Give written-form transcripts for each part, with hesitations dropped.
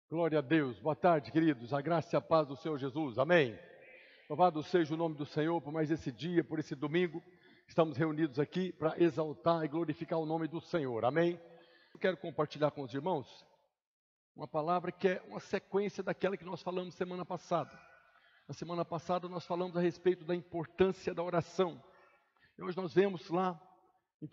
Glória a Deus. Boa tarde, queridos. A graça e a paz do Senhor Jesus. Amém. Louvado seja o nome do Senhor por mais esse dia, por esse domingo. Estamos reunidos aqui para exaltar e glorificar o nome do Senhor. Amém. Eu quero compartilhar com os irmãos uma palavra que é uma sequência daquela que nós falamos semana passada. Na semana passada nós falamos a respeito da importância da oração. E hoje nós vemos lá em 1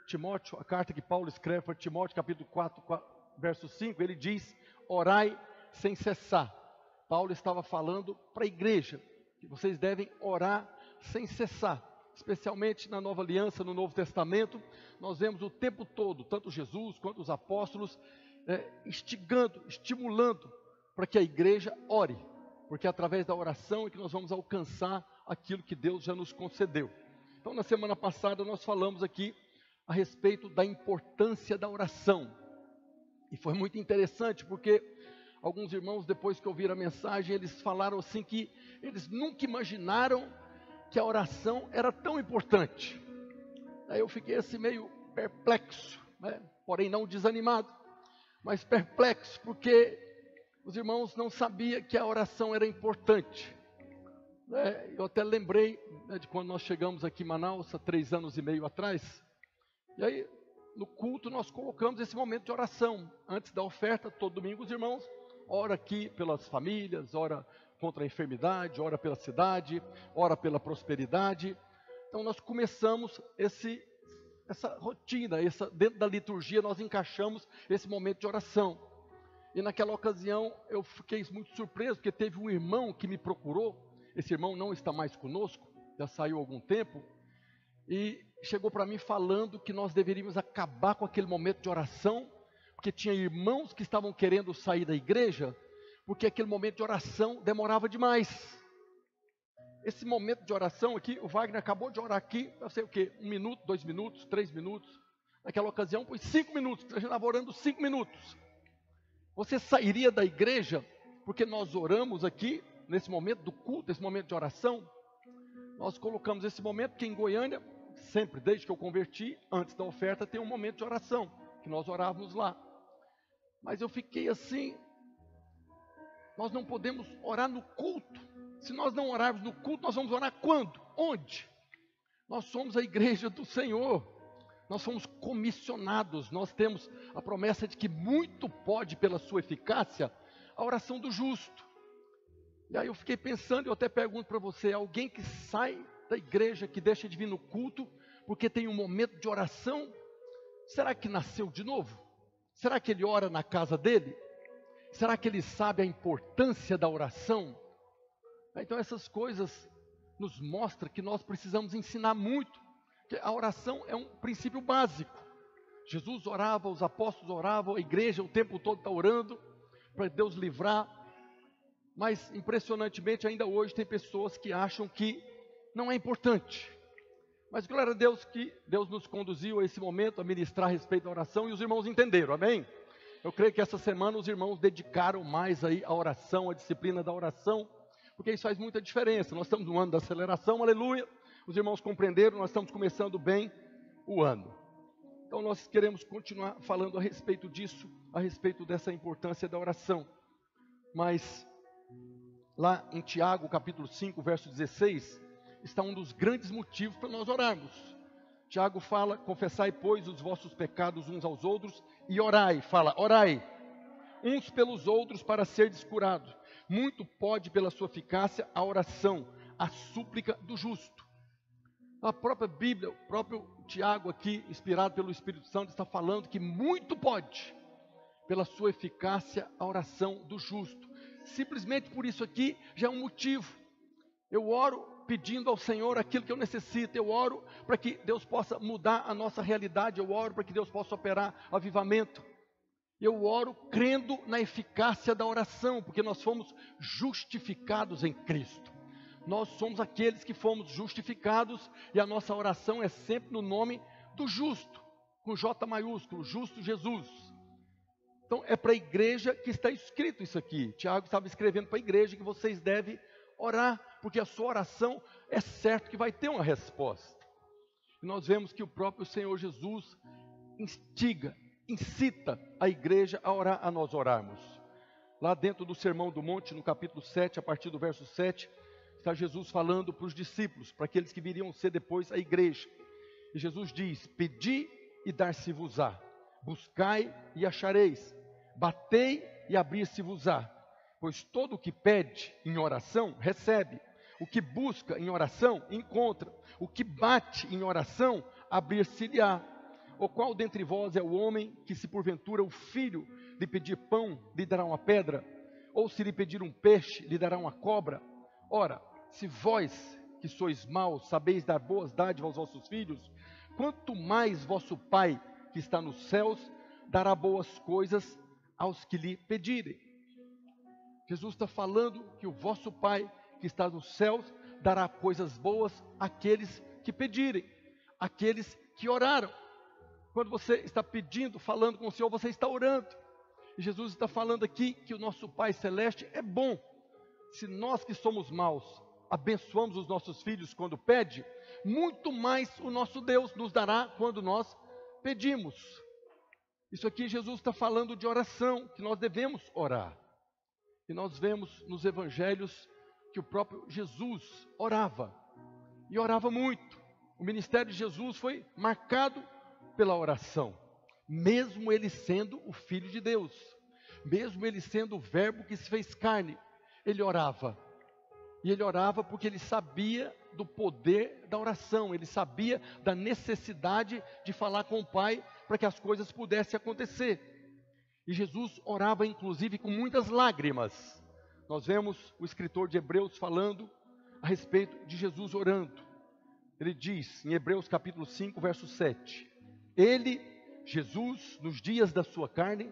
Timóteo, a carta que Paulo escreve para Timóteo, capítulo 4, verso 5, ele diz: orai sem cessar. Paulo estava falando para a igreja que vocês devem orar sem cessar. Especialmente na Nova Aliança, no Novo Testamento, nós vemos o tempo todo, tanto Jesus quanto os apóstolos, instigando, estimulando para que a igreja ore, porque é através da oração é que nós vamos alcançar aquilo que Deus já nos concedeu. Então, na semana passada, nós falamos aqui a respeito da importância da oração. E foi muito interessante, porque alguns irmãos, depois que ouviram a mensagem, eles falaram assim que eles nunca imaginaram que a oração era tão importante. Aí eu fiquei assim meio perplexo, né? Porém não desanimado, mas perplexo, porque os irmãos não sabiam que a oração era importante. Eu até lembrei, né, de quando nós chegamos aqui em Manaus, há 3 anos e meio atrás, e aí no culto nós colocamos esse momento de oração. Antes da oferta, todo domingo os irmãos ora aqui pelas famílias, ora contra a enfermidade, ora pela cidade, ora pela prosperidade. Então nós começamos essa rotina, dentro da liturgia nós encaixamos esse momento de oração. E naquela ocasião eu fiquei muito surpreso, porque teve um irmão que me procurou. Esse irmão não está mais conosco, já saiu há algum tempo, e chegou para mim falando que nós deveríamos acabar com aquele momento de oração, porque tinha irmãos que estavam querendo sair da igreja, porque aquele momento de oração demorava demais. Esse momento de oração aqui, o Wagner acabou de orar aqui, não sei o que, 1 minuto, 2 minutos, 3 minutos. Naquela ocasião foi 5 minutos, a gente estava orando 5 minutos. Você sairia da igreja, porque nós oramos aqui, nesse momento do culto, esse momento de oração. Nós colocamos esse momento, que em Goiânia, sempre, desde que eu converti, antes da oferta, tem um momento de oração, que nós orávamos lá. Mas eu fiquei assim, nós não podemos orar no culto. Se nós não orarmos no culto, nós vamos orar quando? Onde? Nós somos a igreja do Senhor, nós somos comissionados, nós temos a promessa de que muito pode, pela sua eficácia, a oração do justo. E aí eu fiquei pensando, eu até pergunto para você, alguém que sai da igreja, que deixa de vir no culto, porque tem um momento de oração, será que nasceu de novo? Será que ele ora na casa dele? Será que ele sabe a importância da oração? Então essas coisas nos mostram que nós precisamos ensinar muito, que a oração é um princípio básico. Jesus orava, os apóstolos oravam, a igreja o tempo todo está orando, para Deus livrar. Mas impressionantemente ainda hoje tem pessoas que acham que não é importante. Mas glória a Deus que Deus nos conduziu a esse momento a ministrar a respeito da oração e os irmãos entenderam, amém? Eu creio que essa semana os irmãos dedicaram mais aí a oração, a disciplina da oração, porque isso faz muita diferença. Nós estamos no ano da aceleração, aleluia. Os irmãos compreenderam, nós estamos começando bem o ano. Então nós queremos continuar falando a respeito disso, a respeito dessa importância da oração. Mas lá em Tiago, capítulo 5, verso 16, está um dos grandes motivos para nós orarmos. Tiago fala: confessai, pois, os vossos pecados uns aos outros e orai. Fala, orai uns pelos outros para serdes curados. Muito pode, pela sua eficácia, a oração, a súplica do justo. A própria Bíblia, o próprio Tiago aqui, inspirado pelo Espírito Santo, está falando que muito pode, pela sua eficácia, a oração do justo. Simplesmente por isso aqui já é um motivo. Eu oro pedindo ao Senhor aquilo que eu necessito. Eu oro para que Deus possa mudar a nossa realidade. Eu oro para que Deus possa operar avivamento. Eu oro crendo na eficácia da oração, porque nós fomos justificados em Cristo. Nós somos aqueles que fomos justificados e a nossa oração é sempre no nome do justo, com J maiúsculo, justo Jesus. Então é para a igreja que está escrito isso aqui. Tiago estava escrevendo para a igreja que vocês devem orar, porque a sua oração é certo que vai ter uma resposta. E nós vemos que o próprio Senhor Jesus incita a igreja a orar, a nós orarmos. lá dentro do Sermão do Monte, no capítulo 7, a partir do verso 7, está Jesus falando para os discípulos, para aqueles que viriam ser depois a igreja. E Jesus diz: pedi e dar-se-vos-á, buscai e achareis, batei e abrir-se-vos-á. Pois todo o que pede em oração, recebe. O que busca em oração, encontra. O que bate em oração, abrir-se-lhe-á. Ou qual dentre vós é o homem que, se porventura o filho lhe pedir pão, lhe dará uma pedra? Ou se lhe pedir um peixe, lhe dará uma cobra? Ora, se vós, que sois maus, sabeis dar boas dádivas aos vossos filhos, quanto mais vosso Pai, que está nos céus, dará boas coisas aos que lhe pedirem. Jesus está falando que o vosso Pai, que está nos céus, dará coisas boas àqueles que pedirem, àqueles que oraram. Quando você está pedindo, falando com o Senhor, você está orando. E Jesus está falando aqui que o nosso Pai Celeste é bom. Se nós que somos maus, abençoamos os nossos filhos quando pede, muito mais o nosso Deus nos dará quando nós pedimos. Isso aqui Jesus está falando de oração, que nós devemos orar. E nós vemos nos evangelhos que o próprio Jesus orava. E orava muito. O ministério de Jesus foi marcado pela oração. Mesmo ele sendo o Filho de Deus. Mesmo ele sendo o Verbo que se fez carne. Ele orava. E ele orava porque ele sabia do poder da oração. Ele sabia da necessidade de falar com o Pai para que as coisas pudessem acontecer. E Jesus orava inclusive com muitas lágrimas. Nós vemos o escritor de Hebreus falando a respeito de Jesus orando. Ele diz em Hebreus capítulo 5, verso 7. Ele, Jesus, nos dias da sua carne,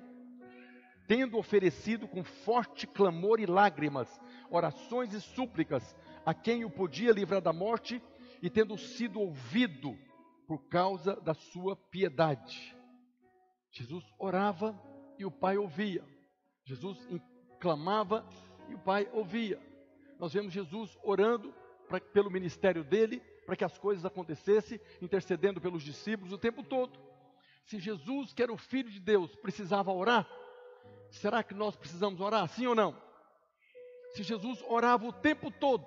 tendo oferecido com forte clamor e lágrimas, orações e súplicas, a quem o podia livrar da morte, e tendo sido ouvido por causa da sua piedade. Jesus orava e o Pai ouvia. Jesus clamava e o Pai ouvia. Nós vemos Jesus orando pelo ministério dele, para que as coisas acontecessem, intercedendo pelos discípulos o tempo todo. Se Jesus, que era o Filho de Deus, precisava orar, será que nós precisamos orar? Sim ou não? Se Jesus orava o tempo todo,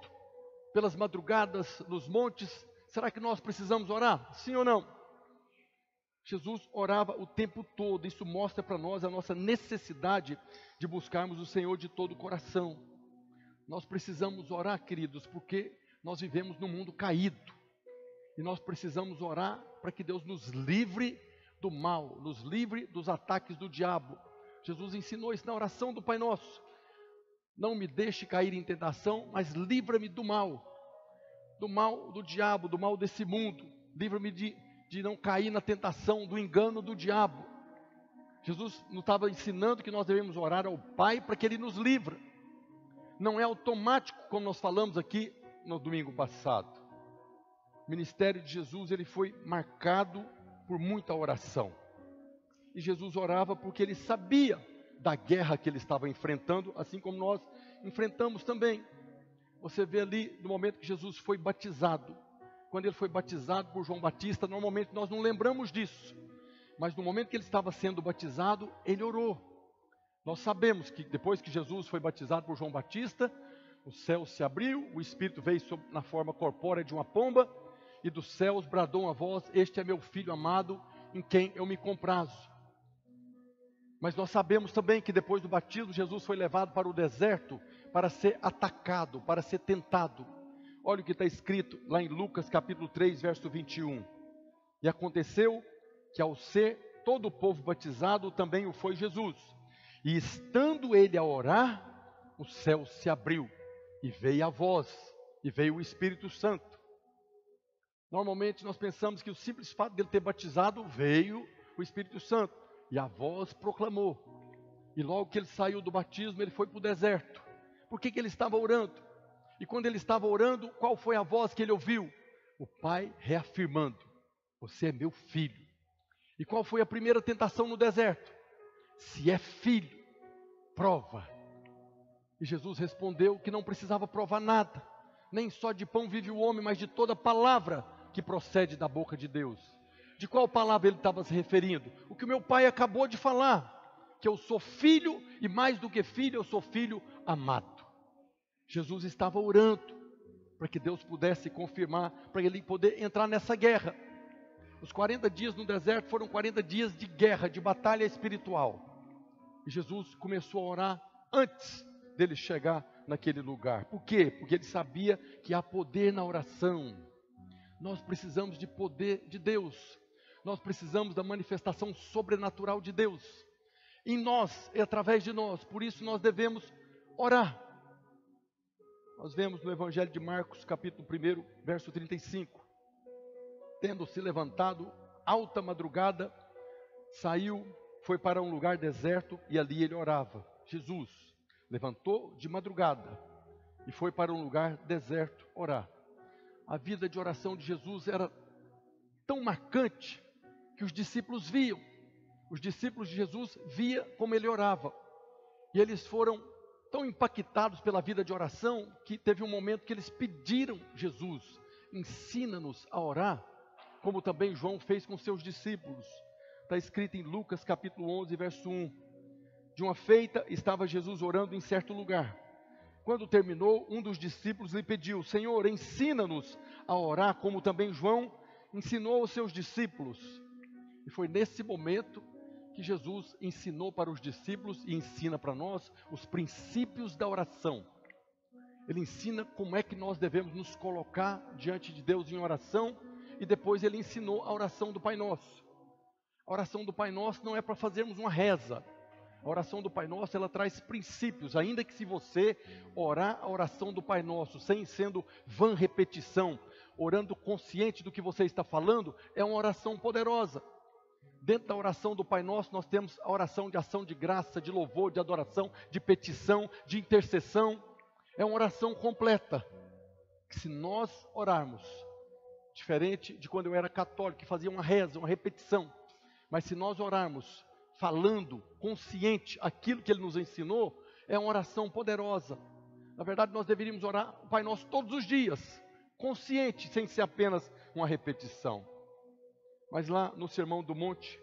pelas madrugadas, nos montes, será que nós precisamos orar? Sim ou não? Jesus orava o tempo todo. Isso mostra para nós a nossa necessidade de buscarmos o Senhor de todo o coração. Nós precisamos orar, queridos, porque nós vivemos num mundo caído. E nós precisamos orar para que Deus nos livre do mal, nos livre dos ataques do diabo. Jesus ensinou isso na oração do Pai Nosso. Não me deixe cair em tentação, mas livra-me do mal do diabo, do mal desse mundo. Livra-me de não cair na tentação, do engano do diabo. Jesus nos estava ensinando que nós devemos orar ao Pai para que Ele nos livre. Não é automático, como nós falamos aqui no domingo passado. O ministério de Jesus, ele foi marcado por muita oração. E Jesus orava porque ele sabia da guerra que ele estava enfrentando, assim como nós enfrentamos também. Você vê ali no momento que Jesus foi batizado. Quando ele foi batizado por João Batista, normalmente nós não lembramos disso. Mas no momento que ele estava sendo batizado, ele orou. Nós sabemos que depois que Jesus foi batizado por João Batista, o céu se abriu, o Espírito veio na forma corpórea de uma pomba, e dos céus bradou uma voz: este é meu Filho amado, em quem eu me comprazo. Mas nós sabemos também que depois do batismo, Jesus foi levado para o deserto para ser atacado, para ser tentado. Olha o que está escrito lá em Lucas capítulo 3, verso 21. E aconteceu que ao ser todo o povo batizado, também o foi Jesus. E estando ele a orar, o céu se abriu, e veio a voz, e veio o Espírito Santo. Normalmente nós pensamos que o simples fato de ele ter batizado, veio o Espírito Santo. E a voz proclamou. E logo que ele saiu do batismo, ele foi para o deserto. Por que ele estava orando? E quando ele estava orando, qual foi a voz que ele ouviu? O Pai reafirmando: você é meu filho. E qual foi a primeira tentação no deserto? Se é filho, prova. E Jesus respondeu que não precisava provar nada. Nem só de pão vive o homem, mas de toda palavra que procede da boca de Deus. De qual palavra ele estava se referindo? O que o meu pai acabou de falar. que eu sou filho, e mais do que filho, eu sou filho amado. Jesus estava orando para que Deus pudesse confirmar, para ele poder entrar nessa guerra. Os 40 dias no deserto foram 40 dias de guerra, de batalha espiritual. E Jesus começou a orar antes dele chegar naquele lugar. Por quê? Porque ele sabia que há poder na oração. Nós precisamos de poder de Deus. Nós precisamos da manifestação sobrenatural de Deus. Em nós, e através de nós. Por isso nós devemos orar. Nós vemos no Evangelho de Marcos, capítulo 1, verso 35. Tendo se levantado, alta madrugada, saiu, foi para um lugar deserto e ali ele orava. Jesus levantou de madrugada e foi para um lugar deserto orar. A vida de oração de Jesus era tão marcante que os discípulos viam. Os discípulos de Jesus via como ele orava. E eles foram tão impactados pela vida de oração que teve um momento que eles pediram: Jesus, ensina-nos a orar, como também João fez com seus discípulos. Está escrito em Lucas capítulo 11, verso 1. De uma feita estava Jesus orando em certo lugar. Quando terminou, um dos discípulos lhe pediu: Senhor, ensina-nos a orar, como também João ensinou aos seus discípulos. E foi nesse momento que Jesus ensinou para os discípulos e ensina para nós os princípios da oração. Ele ensina como é que nós devemos nos colocar diante de Deus em oração, e depois ele ensinou a oração do Pai Nosso. A oração do Pai Nosso não é para fazermos uma reza. A oração do Pai Nosso, ela traz princípios, ainda que se você orar a oração do Pai Nosso, sem sendo vã repetição, orando consciente do que você está falando, é uma oração poderosa. Dentro da oração do Pai Nosso, nós temos a oração de ação de graça, de louvor, de adoração, de petição, de intercessão. É uma oração completa. Que se nós orarmos, diferente de quando eu era católico, que fazia uma reza, uma repetição, mas se nós orarmos falando, consciente, aquilo que Ele nos ensinou, é uma oração poderosa. Na verdade, nós deveríamos orar o Pai Nosso todos os dias, consciente, sem ser apenas uma repetição. Mas lá no Sermão do Monte,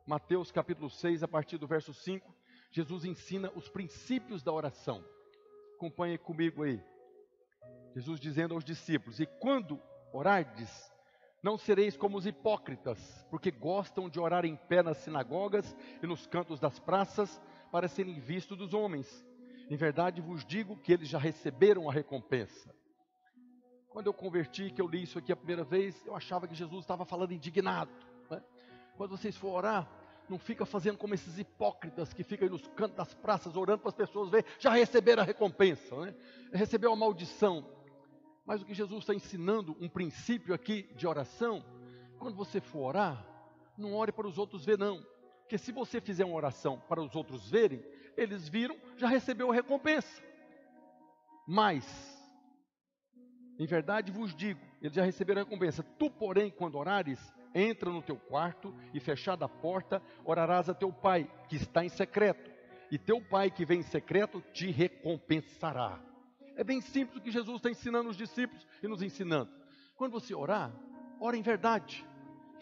Mateus capítulo 6, a partir do verso 5, Jesus ensina os princípios da oração. Acompanhe comigo aí. Jesus dizendo aos discípulos: e quando orardes, não sereis como os hipócritas, porque gostam de orar em pé nas sinagogas e nos cantos das praças, para serem vistos dos homens. Em verdade vos digo que eles já receberam a recompensa. Quando eu converti, que eu li isso aqui a primeira vez, eu achava que Jesus estava falando indignado, né? Quando vocês for orar, não fica fazendo como esses hipócritas que ficam aí nos cantos das praças orando para as pessoas verem, já receberam a recompensa, né? Recebeu a maldição. Mas o que Jesus está ensinando, um princípio aqui de oração: quando você for orar, não ore para os outros ver não. Porque se você fizer uma oração para os outros verem, eles viram, já recebeu a recompensa. Mas, em verdade vos digo, eles já receberam a recompensa. Tu, porém, quando orares, entra no teu quarto e, fechada a porta, orarás a teu pai, que está em secreto. E teu pai, que vem em secreto, te recompensará. É bem simples o que Jesus está ensinando os discípulos e nos ensinando. Quando você orar, ora em verdade.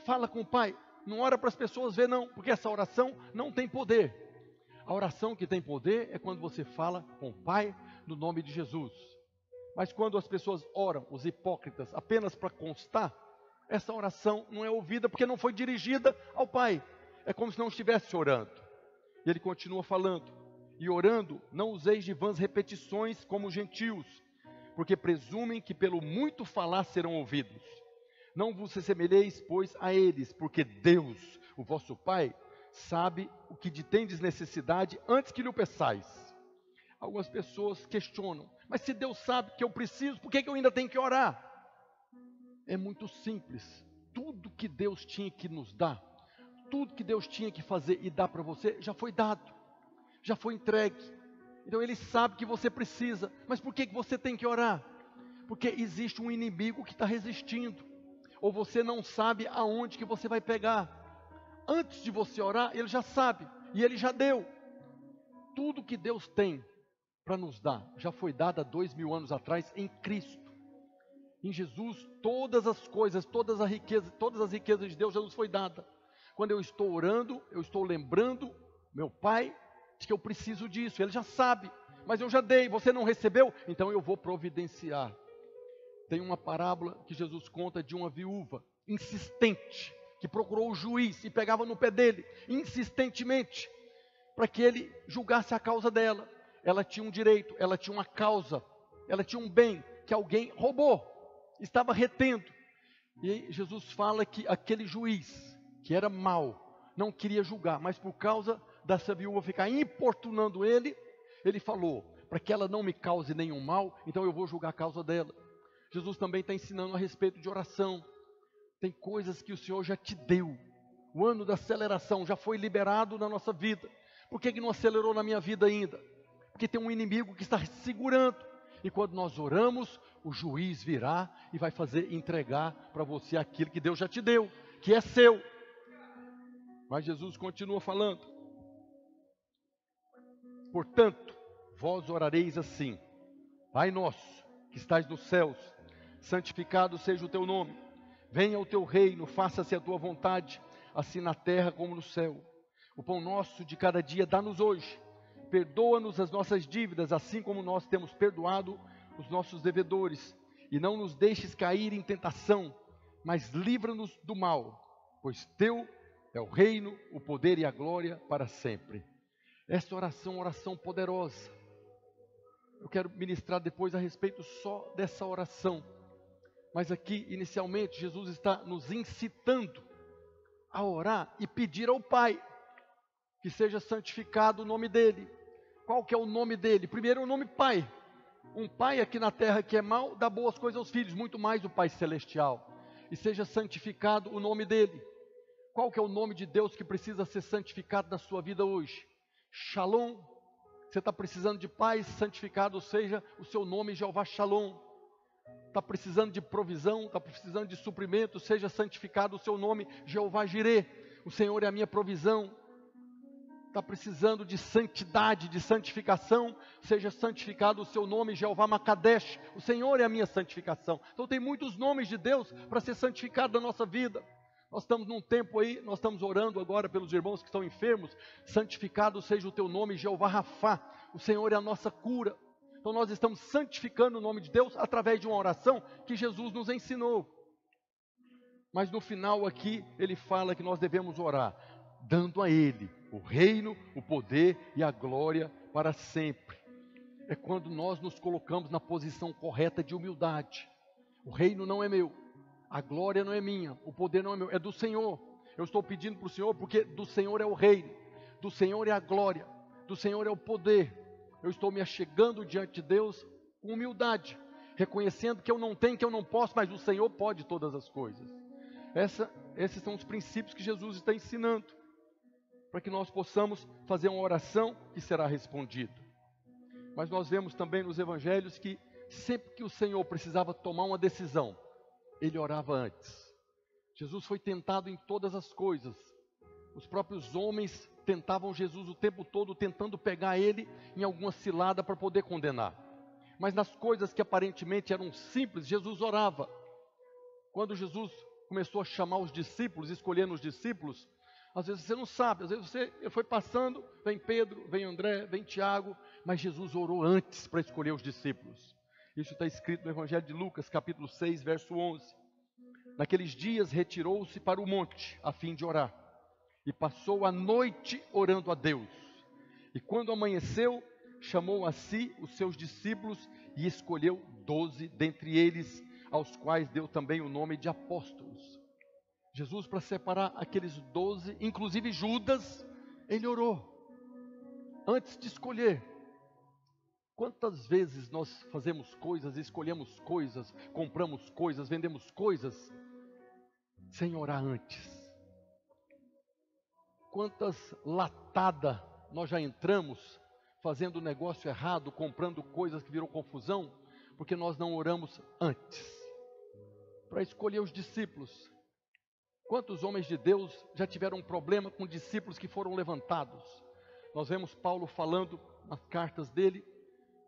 Fala com o Pai. Não ora para as pessoas ver não, porque essa oração não tem poder. A oração que tem poder é quando você fala com o Pai no nome de Jesus. Mas quando as pessoas oram, os hipócritas, apenas para constar, essa oração não é ouvida porque não foi dirigida ao Pai. É como se não estivesse orando. E ele continua falando: e orando, não useis de vãs repetições como os gentios, porque presumem que pelo muito falar serão ouvidos. Não vos assemelheis, pois, a eles, porque Deus, o vosso Pai, sabe o que de tendes necessidade antes que lhe o peçais. Algumas pessoas questionam: mas se Deus sabe que eu preciso, por que eu ainda tenho que orar? É muito simples. Tudo que Deus tinha que nos dar, tudo que Deus tinha que fazer e dar para você, já foi dado, já foi entregue. Então Ele sabe que você precisa. Mas por que você tem que orar? Porque existe um inimigo que está resistindo, ou você não sabe aonde que você vai pegar. Antes de você orar, Ele já sabe, e Ele já deu. Tudo que Deus tem para nos dar, já foi dado há 2000 anos atrás em Cristo. Em Jesus, todas as coisas, todas as riquezas de Deus já nos foi dada. Quando eu estou orando, eu estou lembrando Meu pai diz que eu preciso disso, ele já sabe, mas eu já dei, você não recebeu, então eu vou providenciar. Tem uma parábola que Jesus conta de uma viúva insistente, que procurou o juiz e pegava no pé dele, insistentemente, para que ele julgasse a causa dela. Ela tinha um direito, ela tinha uma causa, ela tinha um bem que alguém roubou, estava retendo. E aí Jesus fala que aquele juiz, que era mau, não queria julgar, mas por causa dessa viúva ficar importunando ele, ele falou, para que ela não me cause nenhum mal, então eu vou julgar a causa dela. Jesus também está ensinando a respeito de oração. Tem coisas que o Senhor já te deu. O ano da aceleração já foi liberado na nossa vida. Por que não acelerou na minha vida ainda? Porque tem um inimigo que está segurando. E quando nós oramos, o juiz virá e vai entregar para você aquilo que Deus já te deu, que é seu. Mas Jesus continua falando. Portanto, vós orareis assim: Pai nosso, que estais nos céus, santificado seja o teu nome. Venha o teu reino, faça-se a tua vontade, assim na terra como no céu. O pão nosso de cada dia dá-nos hoje. Perdoa-nos as nossas dívidas, assim como nós temos perdoado os nossos devedores. E não nos deixes cair em tentação, mas livra-nos do mal, pois teu é o reino, o poder e a glória para sempre. Esta oração é uma oração poderosa. Eu quero ministrar depois a respeito só dessa oração. Mas aqui, inicialmente, Jesus está nos incitando a orar e pedir ao Pai que seja santificado o nome dEle. Qual que é o nome dEle? Primeiro, o nome Pai. Um pai aqui na terra que é mau, dá boas coisas aos filhos, muito mais o Pai Celestial. E seja santificado o nome dEle. Qual que é o nome de Deus que precisa ser santificado na sua vida hoje? Shalom. Você está precisando de paz, santificado seja o seu nome, Jeová Shalom. Está precisando de provisão, está precisando de suprimento, seja santificado o seu nome, Jeová Jireh. O Senhor é a minha provisão. Está precisando de santidade, de santificação, seja santificado o seu nome, Jeová Makadesh. O Senhor é a minha santificação. Então tem muitos nomes de Deus para ser santificado na nossa vida. Nós estamos num tempo aí, nós estamos orando agora pelos irmãos que estão enfermos. Santificado seja o teu nome, Jeová Rafá. O Senhor é a nossa cura. Então nós estamos santificando o nome de Deus através de uma oração que Jesus nos ensinou. Mas no final aqui, ele fala que nós devemos orar, dando a Ele o reino, o poder e a glória para sempre. É quando nós nos colocamos na posição correta de humildade. O reino não é meu, a glória não é minha, o poder não é meu, é do Senhor. Eu estou pedindo para o Senhor porque do Senhor é o reino, do Senhor é a glória, do Senhor é o poder. Eu estou me achegando diante de Deus com humildade, reconhecendo que eu não tenho, que eu não posso, mas o Senhor pode todas as coisas. Esses são os princípios que Jesus está ensinando, para que nós possamos fazer uma oração que será respondida. Mas nós vemos também nos evangelhos que sempre que o Senhor precisava tomar uma decisão, Ele orava antes. Jesus foi tentado em todas as coisas. Os próprios homens tentavam Jesus o tempo todo, tentando pegar Ele em alguma cilada para poder condenar. Mas nas coisas que aparentemente eram simples, Jesus orava. Quando Jesus começou a chamar os discípulos, escolhendo os discípulos, às vezes você não sabe, às vezes você foi passando, vem Pedro, vem André, vem Tiago, mas Jesus orou antes para escolher os discípulos. Isso está escrito no Evangelho de Lucas, capítulo 6, verso 11. Naqueles dias retirou-se para o monte, a fim de orar, e passou a noite orando a Deus. E quando amanheceu, chamou a si os seus discípulos e escolheu 12 dentre eles, aos quais deu também o nome de apóstolos. Jesus, para separar aqueles 12, inclusive Judas, ele orou, antes de escolher. Quantas vezes nós fazemos coisas, escolhemos coisas, compramos coisas, vendemos coisas, sem orar antes? Quantas latadas nós já entramos, fazendo negócio errado, comprando coisas que viram confusão, porque nós não oramos antes, para escolher os discípulos. Quantos homens de Deus já tiveram um problema com discípulos que foram levantados? Nós vemos Paulo falando nas cartas dele,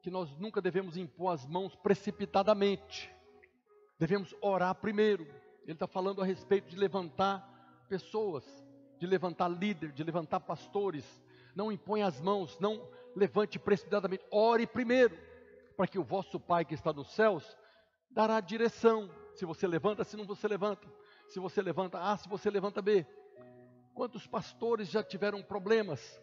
que nós nunca devemos impor as mãos precipitadamente. Devemos orar primeiro. Ele está falando a respeito de levantar pessoas, de levantar líderes, de levantar pastores. Não imponha as mãos, não levante precipitadamente. Ore primeiro, para que o vosso Pai que está nos céus dará direção. Se você levanta, se não você levanta. Se você levanta A, se você levanta B. Quantos pastores já tiveram problemas?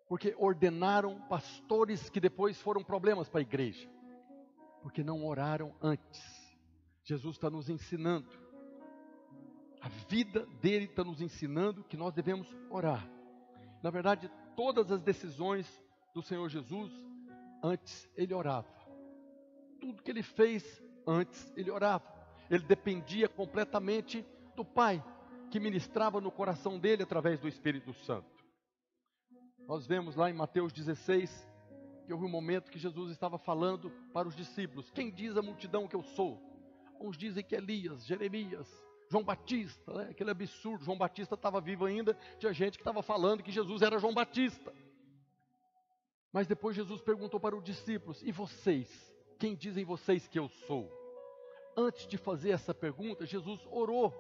Porque ordenaram pastores que depois foram problemas para a igreja. Porque não oraram antes. Jesus está nos ensinando. A vida dele está nos ensinando que nós devemos orar. Na verdade, todas as decisões do Senhor Jesus, antes ele orava. Tudo que ele fez, antes ele orava. Ele dependia completamente do Pai, que ministrava no coração dele através do Espírito Santo. Nós vemos lá em Mateus 16, que houve um momento que Jesus estava falando para os discípulos. Quem diz a multidão que eu sou? Uns dizem que é Elias, Jeremias, João Batista, né? Aquele absurdo. João Batista estava vivo ainda, tinha gente que estava falando que Jesus era João Batista. Mas depois Jesus perguntou para os discípulos, e vocês? Quem dizem vocês que eu sou? Antes de fazer essa pergunta, Jesus orou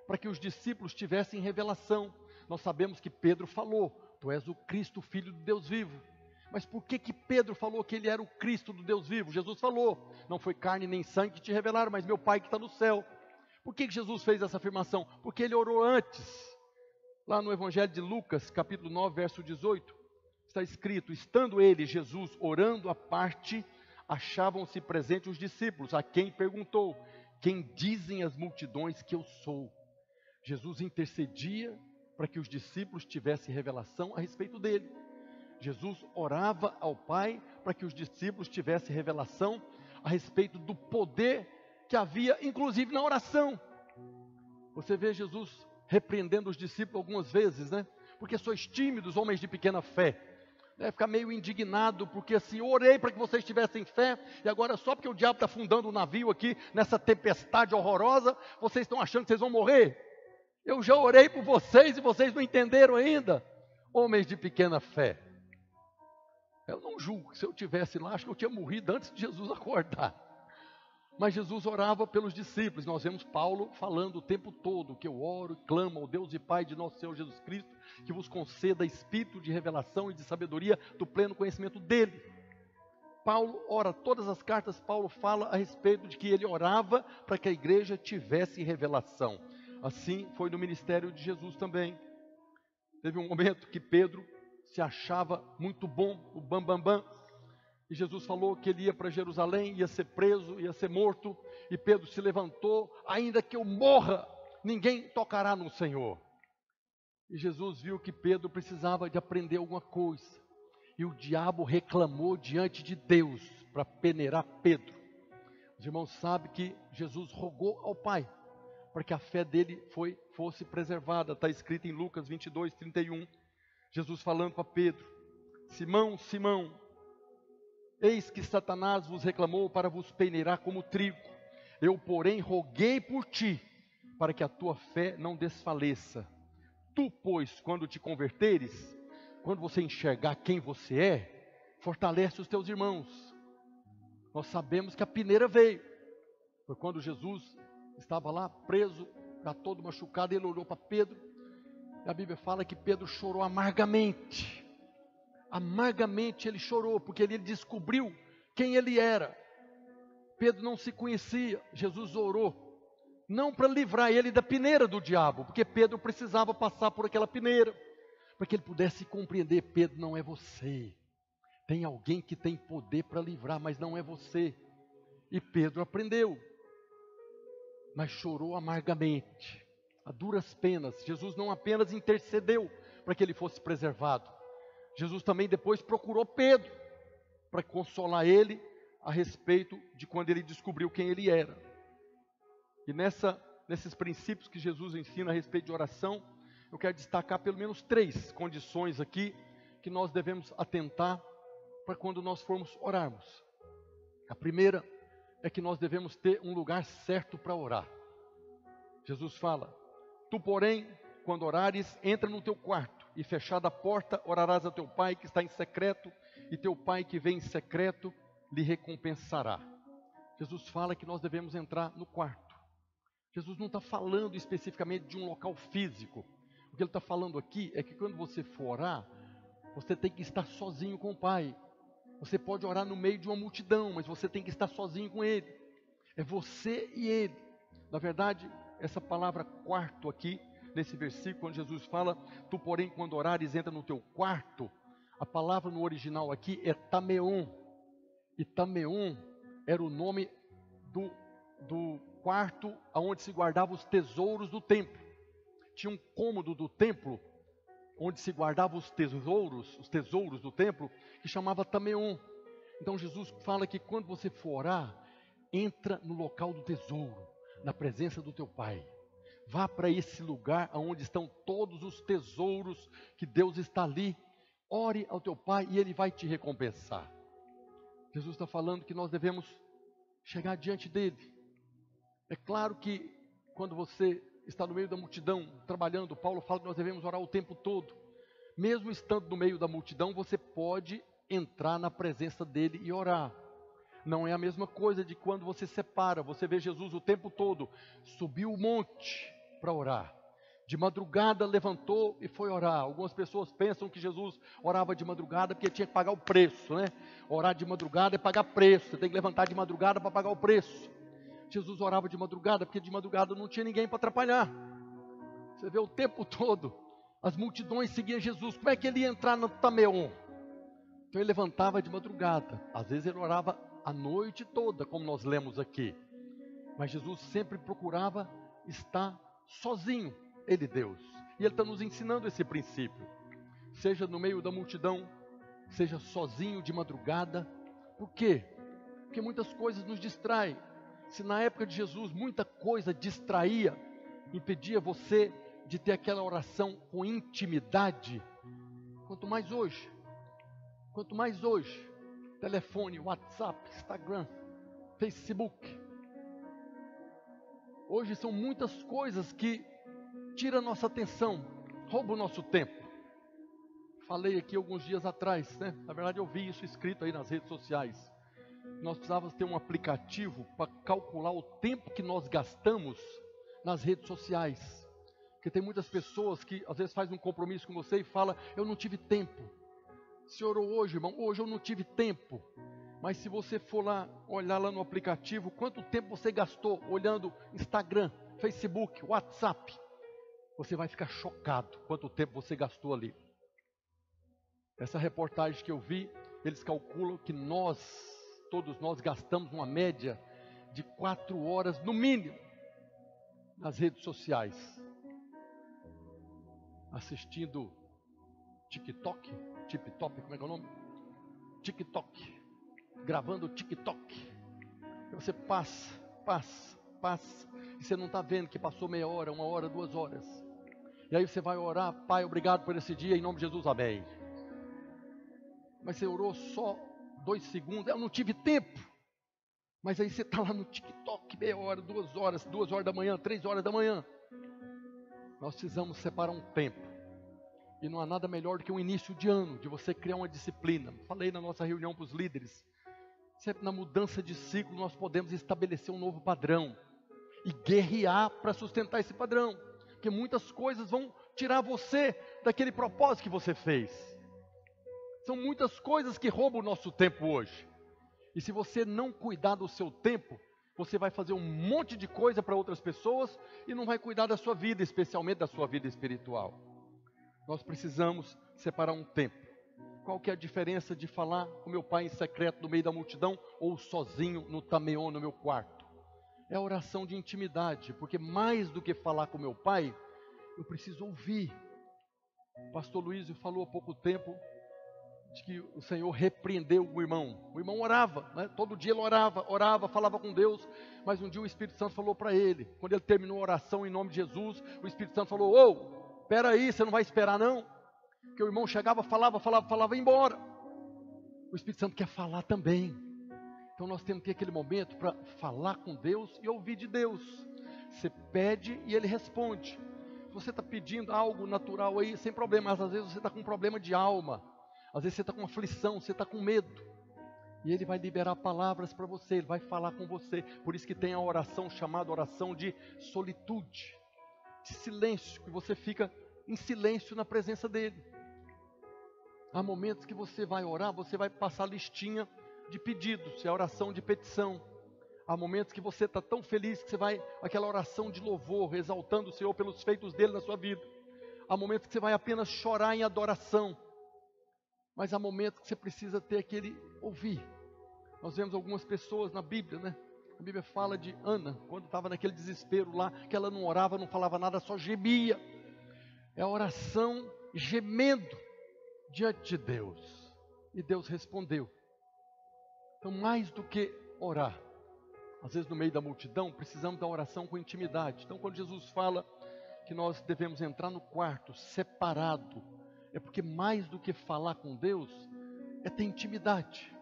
para que os discípulos tivessem revelação. Nós sabemos que Pedro falou, tu és o Cristo, Filho de Deus vivo. Mas por que Pedro falou que ele era o Cristo do Deus vivo? Jesus falou, não foi carne nem sangue que te revelaram, mas meu Pai que está no céu. Por que Jesus fez essa afirmação? Porque ele orou antes. Lá no Evangelho de Lucas, capítulo 9, verso 18, está escrito, estando ele, Jesus, orando à parte, achavam-se presentes os discípulos, a quem perguntou, quem dizem as multidões que eu sou? Jesus intercedia para que os discípulos tivessem revelação a respeito dele. Jesus orava ao Pai para que os discípulos tivessem revelação a respeito do poder que havia, inclusive na oração. Você vê Jesus repreendendo os discípulos algumas vezes, né? Porque sois tímidos, homens de pequena fé. Ficar meio indignado, porque assim, eu orei para que vocês tivessem fé, e agora só porque o diabo está afundando o navio aqui, nessa tempestade horrorosa, vocês estão achando que vocês vão morrer? Eu já orei por vocês e vocês não entenderam ainda? Homens de pequena fé. Eu não julgo, se eu tivesse lá, acho que eu tinha morrido antes de Jesus acordar. Mas Jesus orava pelos discípulos. Nós vemos Paulo falando o tempo todo que eu oro e clamo ao Deus e Pai de nosso Senhor Jesus Cristo, que vos conceda espírito de revelação e de sabedoria do pleno conhecimento dele. Paulo ora, todas as cartas Paulo fala a respeito de que ele orava para que a igreja tivesse revelação. Assim foi no ministério de Jesus também. Teve um momento que Pedro se achava muito bom, o bambambam, e Jesus falou que ele ia para Jerusalém, ia ser preso, ia ser morto, e Pedro se levantou, ainda que eu morra, ninguém tocará no Senhor. E Jesus viu que Pedro precisava de aprender alguma coisa, e o diabo reclamou diante de Deus para peneirar Pedro. Os irmãos sabem que Jesus rogou ao Pai, para que a fé dele fosse preservada, está escrito em Lucas 22, 31, Jesus falando para Pedro, Simão, Simão, eis que Satanás vos reclamou para vos peneirar como trigo. Eu, porém, roguei por ti, para que a tua fé não desfaleça. Tu, pois, quando te converteres, quando você enxergar quem você é, fortalece os teus irmãos. Nós sabemos que a peneira veio. Foi quando Jesus estava lá preso, já todo machucado, ele olhou para Pedro. E a Bíblia fala que Pedro chorou amargamente. Amargamente ele chorou, porque ele descobriu quem ele era. Pedro não se conhecia. Jesus orou, não para livrar ele da peneira do diabo, porque Pedro precisava passar por aquela peneira, para que ele pudesse compreender, Pedro, não é você. Tem alguém que tem poder para livrar, mas não é você. E Pedro aprendeu, mas chorou amargamente, a duras penas. Jesus não apenas intercedeu para que ele fosse preservado, Jesus também depois procurou Pedro, para consolar ele a respeito de quando ele descobriu quem ele era. E nesses princípios que Jesus ensina a respeito de oração, eu quero destacar pelo menos 3 condições aqui, que nós devemos atentar para quando nós formos orarmos. A primeira é que nós devemos ter um lugar certo para orar. Jesus fala, tu porém, quando orares, entra no teu quarto, e fechada a porta, orarás a teu pai que está em secreto, e teu pai que vem em secreto, lhe recompensará. Jesus fala que nós devemos entrar no quarto. Jesus não está falando especificamente de um local físico. O que ele está falando aqui é que quando você for orar, Você tem que estar sozinho com o Pai. Você pode orar no meio de uma multidão, mas você tem que estar sozinho com Ele. É você e Ele. Na verdade, essa palavra quarto aqui, nesse versículo, quando Jesus fala, tu porém quando orares entra no teu quarto, a palavra no original aqui é tameon. E tameon era o nome do quarto onde se guardavam os tesouros do templo. Tinha um cômodo do templo, onde se guardavam os tesouros do templo, que chamava tameon. Então Jesus fala que quando você for orar, entra no local do tesouro, na presença do teu Pai. Vá para esse lugar onde estão todos os tesouros, que Deus está ali. Ore ao teu Pai e Ele vai te recompensar. Jesus está falando que nós devemos chegar diante dEle. É claro que quando você está no meio da multidão, trabalhando, Paulo fala que nós devemos orar o tempo todo. Mesmo estando no meio da multidão, você pode entrar na presença dEle e orar. Não é a mesma coisa de quando você separa. Você vê Jesus o tempo todo, subiu o monte para orar. De madrugada levantou e foi orar. Algumas pessoas pensam que Jesus orava de madrugada porque tinha que pagar o preço, né? Orar de madrugada é pagar preço. Você tem que levantar de madrugada para pagar o preço. Jesus orava de madrugada porque de madrugada não tinha ninguém para atrapalhar. Você vê o tempo todo, as multidões seguiam Jesus. Como é que ele ia entrar no tameon? Então ele levantava de madrugada. Às vezes ele orava a noite toda, como nós lemos aqui. Mas Jesus sempre procurava estar sozinho, Ele Deus. E Ele está nos ensinando esse princípio. Seja no meio da multidão, seja sozinho de madrugada. Por quê? Porque muitas coisas nos distraem. Se na época de Jesus muita coisa distraía, impedia você de ter aquela oração com intimidade, quanto mais hoje. Telefone, WhatsApp, Instagram, Facebook. Hoje são muitas coisas que tiram a nossa atenção, roubam o nosso tempo. Falei aqui alguns dias atrás, né? Na verdade eu vi isso escrito aí nas redes sociais. Nós precisávamos ter um aplicativo para calcular o tempo que nós gastamos nas redes sociais. Porque tem muitas pessoas que às vezes fazem um compromisso com você e fala, eu não tive tempo. Você orou hoje, irmão? Hoje eu não tive tempo. Mas se você for lá, olhar lá no aplicativo, quanto tempo você gastou olhando Instagram, Facebook, WhatsApp, você vai ficar chocado quanto tempo você gastou ali. Essa reportagem que eu vi, eles calculam que todos nós gastamos uma média de 4 horas no mínimo nas redes sociais. Assistindo TikTok, como é que é o nome? TikTok, gravando TikTok. Você passa, e você não está vendo que passou meia hora, 1 hora, 2 horas. E aí você vai orar, Pai, obrigado por esse dia, em nome de Jesus, amém. Mas você orou só 2 segundos, eu não tive tempo. Mas aí você está lá no TikTok, meia hora, 2 horas, 2 horas da manhã, 3 horas da manhã. Nós precisamos separar um tempo. E não há nada melhor do que um início de ano, de você criar uma disciplina. Falei na nossa reunião para os líderes. Sempre na mudança de ciclo nós podemos estabelecer um novo padrão. E guerrear para sustentar esse padrão. Porque muitas coisas vão tirar você daquele propósito que você fez. São muitas coisas que roubam o nosso tempo hoje. E se você não cuidar do seu tempo, você vai fazer um monte de coisa para outras pessoas e não vai cuidar da sua vida, especialmente da sua vida espiritual. Nós precisamos separar um tempo. Qual que é a diferença de falar com meu Pai em secreto no meio da multidão ou sozinho no tameon, no meu quarto? É a oração de intimidade, porque mais do que falar com meu Pai, eu preciso ouvir. O pastor Luísio falou há pouco tempo de que o Senhor repreendeu o irmão. O irmão orava, né? Todo dia ele orava, falava com Deus, mas um dia o Espírito Santo falou para ele, quando ele terminou a oração em nome de Jesus, o Espírito Santo falou, espera aí, você não vai esperar não? Porque o irmão chegava, falava e ia embora. O Espírito Santo quer falar também. Então nós temos que ter aquele momento para falar com Deus e ouvir de Deus. Você pede e Ele responde. Se você está pedindo algo natural aí, sem problema, mas às vezes você está com um problema de alma. Às vezes você está com aflição, você está com medo. E Ele vai liberar palavras para você, Ele vai falar com você. Por isso que tem a oração chamada oração de solitude, de silêncio, que você fica em silêncio na presença dEle. Há momentos que você vai orar, você vai passar listinha de pedidos, é oração de petição. Há momentos que você está tão feliz que você vai, aquela oração de louvor, exaltando o Senhor pelos feitos dele na sua vida. Há momentos que você vai apenas chorar em adoração. Mas há momentos que você precisa ter aquele ouvir. Nós vemos algumas pessoas na Bíblia, né? A Bíblia fala de Ana, quando estava naquele desespero lá, que ela não orava, não falava nada, só gemia. É a oração gemendo diante de Deus. E Deus respondeu. Então, mais do que orar, às vezes no meio da multidão, precisamos da oração com intimidade. Então, quando Jesus fala que nós devemos entrar no quarto separado, é porque mais do que falar com Deus, é ter intimidade.